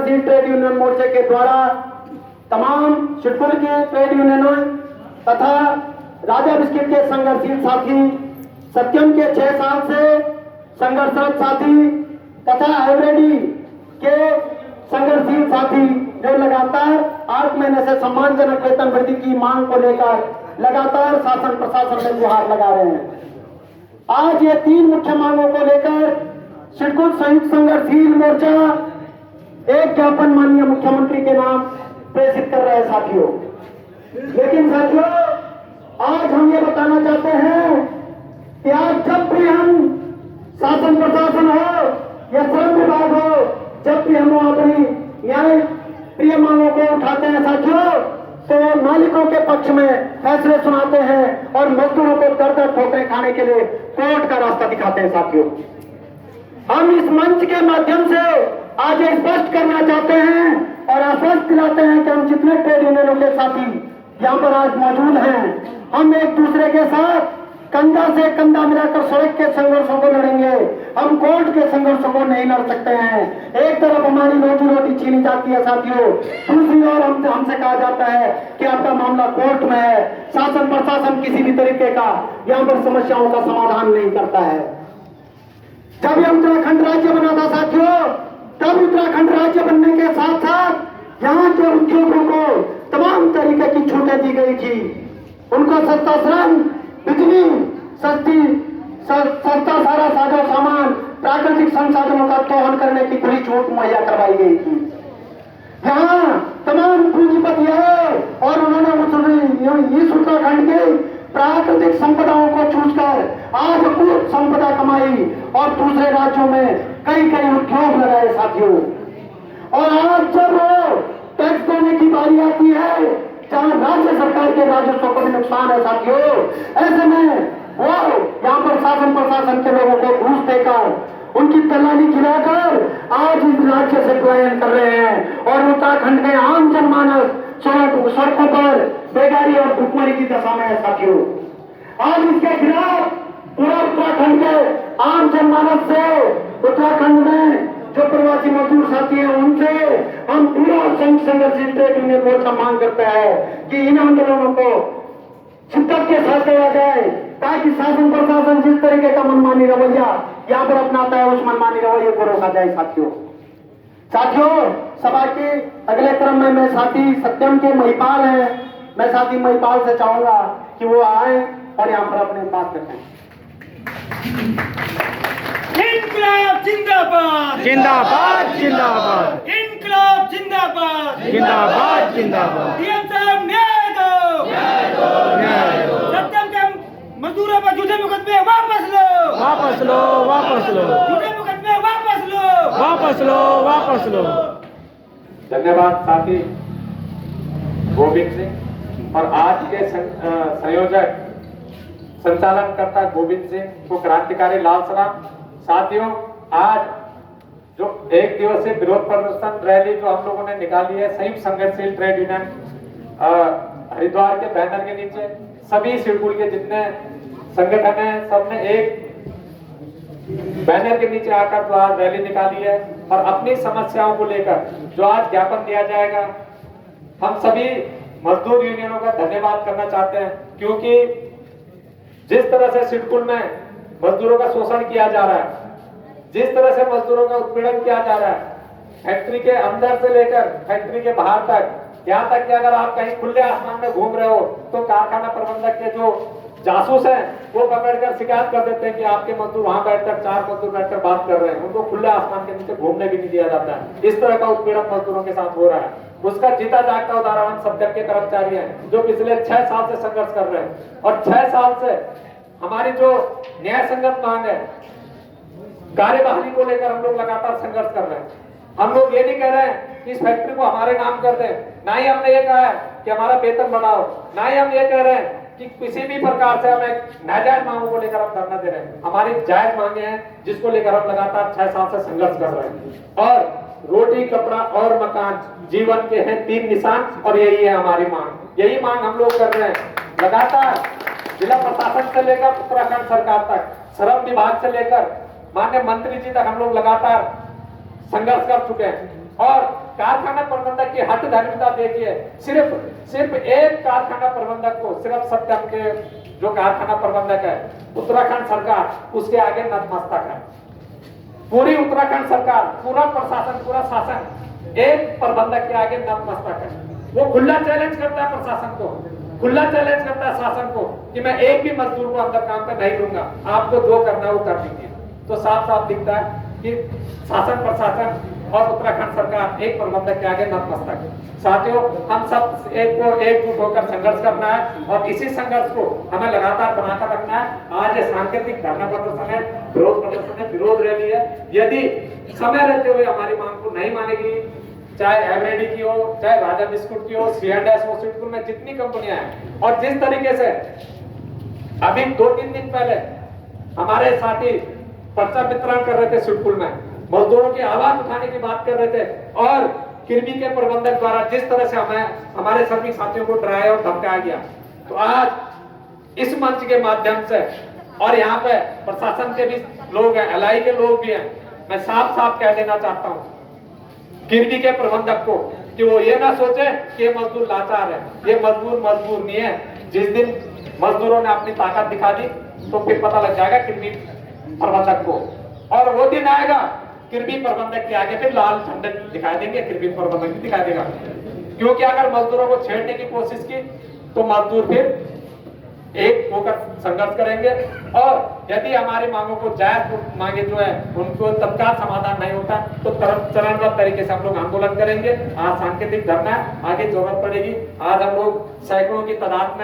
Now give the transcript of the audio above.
संघर्षशील trade union मोर्चे के द्वारा तमाम सिडकुल के ट्रेड यूनियनों तथा राजा बिस्किट के संघर्षशील साथी, सत्यम के 6 साल से संघर्षरत साथी तथा एवरेडी के संघर्षशील साथी जो लगातार 8 महीने से सम्मानजनक वेतन वृद्धि की मांग को लेकर लगातार शासन प्रशासन में गुहार लगा रहे हैं। आज ये 3 मुख्य मांगों को लेकर सिडकुल संयुक्त संघर्षशील मोर्चा एक ज्ञापन माननीय मुख्यमंत्री के नाम प्रेषित कर रहे हैं साथियों। लेकिन साथियों, आज हम ये बताना चाहते हैं कि आज जब भी हम शासन प्रशासन हो या श्रम विभाग हो, जब भी हम अपनी न्याय प्रिय मांगों को उठाते हैं साथियों, तो मालिकों के पक्ष में फैसले सुनाते हैं और मजदूरों को दर ठोकरें खाने के लिए कोर्ट का रास्ता दिखाते हैं साथियों। हम इस मंच के माध्यम से आज ये स्पष्ट करना चाहते हैं और आश्वस्त दिलाते हैं कि हम जितने ट्रेड यूनियनों के साथी यहाँ पर आज मौजूद हैं, हम एक दूसरे के साथ कंधा से कंधा मिलाकर सड़क के संघर्षों को लड़ेंगे। हम कोर्ट के संघर्षों को नहीं लड़ सकते हैं। एक तरफ हमारी रोजी रोटी छीनी जाती है साथियों, दूसरी ओर हमसे कहा जाता है कि आपका मामला कोर्ट में है। शासन प्रशासन किसी भी तरीके का यहाँ पर समस्याओं का समाधान नहीं करता है। जब ये उत्तराखंड राज्य बना था साथियों, तब उत्तराखंड राज्य बनने के साथ साथ यहाँ के उद्योगों को तमाम तरीके की छूटें दी गई थी। उनको सस्ता श्रम, बिजली, सस्ता सारा साजो सामान, प्राकृतिक संसाधनों का दोहन करने की खुली छूट मुहैया करवाई गई थी। यहाँ तमाम पूंजीपति आए और उन्होंने इस उत्तराखंड के प्राकृतिक संपदाओं को चूसकर आज अपूर्व संपदा कमाई और दूसरे राज्यों में कई उद्योग लगाए साथियों। और आज जब वो टैक्स देने की बारी आती है, जहां राज्य सरकार के राजस्व को भी नुकसान है साथियों, ऐसे में वो यहाँ पर शासन प्रशासन के लोगों को घूस देकर उनकी दलाली खिलाकर आज इस राज्य से पलायन कर रहे हैं और उत्तराखंड में आम जनमानस सड़कों पर बेगारी और भुखमरी की दशा में है साथियों। आज इसके खिलाफ पूरा उत्तराखंड के आम जनमानस से, उत्तराखंड में जो प्रवासी मजदूर साथी हैं उनसे हम पूरा संघर्षशील ट्रेड यूनियन मोर्चा मांग करता है कि इन आंदोलनों को शिद्दत के साथ किया जाए, ताकि शासन प्रशासन जिस तरीके का मनमानी रवैया यहाँ पर अपनाता है, उस मनमानी रवैये को रोका जाए साथियों। सभा के अगले क्रम में मैं साथी सत्यम के महिपाल हैं, मैं साथी महिपाल से चाहूंगा कि वो आए और यहाँ पर अपने बात रखें। इनकलाब जिंदाबाद जिंदाबाद जिंदाबाद इनकलाब जिंदाबाद जिंदाबाद जिंदाबाद डीएम साहब न्याय दो न्याय दो। सत्यम के मजदूरों पर झूठे मुकदमे वापस लो वापस लो वापस लो झूठे मुकदमे वापस लो वापस लो वापस लो। धन्यवाद साथी गोविंद सिंह और आज के संयोजक संचालनकर्ता गोविंद सिंह को क्रांतिकारी लाल सलाम। साथियों, आज जो 1 दिवसीय विरोध प्रदर्शन रैली जो हम लोगों ने निकाली है संयुक्त संघर्षशील ट्रेड यूनियन हरिद्वार के बैनर के नीचे, सभी सिडकुल के जितने संगठन हैं सबने एक बैनर के नीचे आकर जो आज रैली निकाली है और अपनी समस्याओं को लेकर जो आज ज्ञापन दिया जाएगा, हम सभी मजदूर यूनियनों का धन्यवाद करना चाहते हैं, क्योंकि जिस तरह से सिडकुल में मजदूरों का शोषण किया जा रहा है, जिस तरह से मजदूरों का उत्पीड़न किया जा रहा है, फैक्ट्री के अंदर से लेकर फैक्ट्री के बाहर तक, यहाँ तक कि अगर आप कहीं खुले आसमान में घूम रहे हो तो कारखाना प्रबंधक के जो जासूस हैं वो पकड़कर शिकायत कर देते हैं कि आपके मजदूर वहां बैठकर 4 मजदूर बैठकर बात कर रहे हैं, उनको खुले आसमान के नीचे घूमने भी नहीं दिया जाता है। इस तरह का उत्पीड़न मजदूरों के साथ हो रहा है। उसका जीता जागता उदाहरण सत्यम के कर्मचारी हैं जो पिछले 6 साल से संघर्ष कर रहे हैं और 6 साल से हमारी जो न्याय संगत मांग है, कार्यबहाली को लेकर हम लोग लगातार संघर्ष कर रहे हैं। हम लोग ये नहीं कह रहे हैं कि इस फैक्ट्री को हमारे नाम कर दें, ना ही हमने ये कहा है कि हमारा वेतन बढ़ाओ, ना ही हम ये कह रहे हैं कि किसी भी प्रकार से हमें नाजायज मांगों को लेकर हम धरना दे रहे हैं। हमारी जायज मांगे हैं जिसको लेकर हम लगातार 6 साल से संघर्ष कर रहे हैं। और रोटी, कपड़ा और मकान जीवन के हैं 3 निशान और यही है हमारी मांग। यही मांग हम लोग कर रहे हैं लगातार, जिला प्रशासन से लेकर उत्तराखंड सरकार तक, श्रम विभाग से लेकर माननीय मंत्री जी तक हम लोग लगातार संघर्ष कर चुके हैं। और कारखाना प्रबंधक की हट धर्मिता देखिए, सिर्फ एक कारखाना प्रबंधक को, सिर्फ सत्यम के जो कारखाना प्रबंधक है उत्तराखंड सरकार उसके आगे नतमस्तक है। पूरी उत्तराखंड सरकार, पूरा प्रशासन, पूरा शासन एक प्रबंधक के आगे नतमस्तक है। वो खुला चैलेंज करता है प्रशासन को, खुला चैलेंज करता है शासन को कि मैं एक भी मजदूर को अंदर काम पे नहीं दूंगा, आपको जो करना है वो कर दीजिए। तो साफ साफ दिखता है कि शासन प्रशासन और उत्तराखंड सरकार एक प्रबंधक के आगे नतमस्तक है। साथियों, हम सब एकजुट होकर संघर्ष करना है और इसी संघर्ष को हमें लगातार बनाकर रखना है। आज ये सांकेतिक धरना प्रदर्शन है, विरोध प्रदर्शन है, विरोध रैली है। यदि समय रहते हुए हमारी मांग को नहीं मानेगी, चाहे एवरेडी की हो, चाहे राजा बिस्कुट की हो, C&S हो, सिडकुल में जितनी कंपनियां हैं, और जिस तरीके से अभी 2-3 दिन पहले हमारे साथी पर्चा वितरण कर रहे थे सिडकुल में, मजदूरों की आवाज उठाने की बात कर रहे थे, और किरबी के प्रबंधक द्वारा जिस तरह से हमारे सभी साथियों को डराया और धमकाया गया, तो आज इस मंच के माध्यम से और यहाँ पे प्रशासन के भी लोग हैं, LI के लोग भी हैं, मैं साफ साफ कह देना चाहता हूँ किरबी के प्रबंधक को कि वो ये ना सोचे कि ये मजदूर लाचार है। ये मजदूर नहीं है। जिस दिन मजदूरों ने अपनी ताकत दिखा दी तो फिर पता लग जाएगा किरबी प्रबंधक को, और वो दिन आएगा किरबी प्रबंधक के आगे फिर लाल झंडे दिखाई देंगे, किरबी प्रबंधक भी दिखाई देगा। क्योंकि अगर मजदूरों को छेड़ने की कोशिश की तो मजदूर फिर एक होकर संघर्ष करेंगे, और यदि हमारी मांगों को जायज मांगे जो है उनको तत्काल समाधान नहीं होता तो चरणबद्ध तरीके से हम लोग आंदोलन करेंगे। आज सांकेतिक धरना, आगे जरूरत पड़ेगी। आज हम लोग सैकड़ों की तादाद में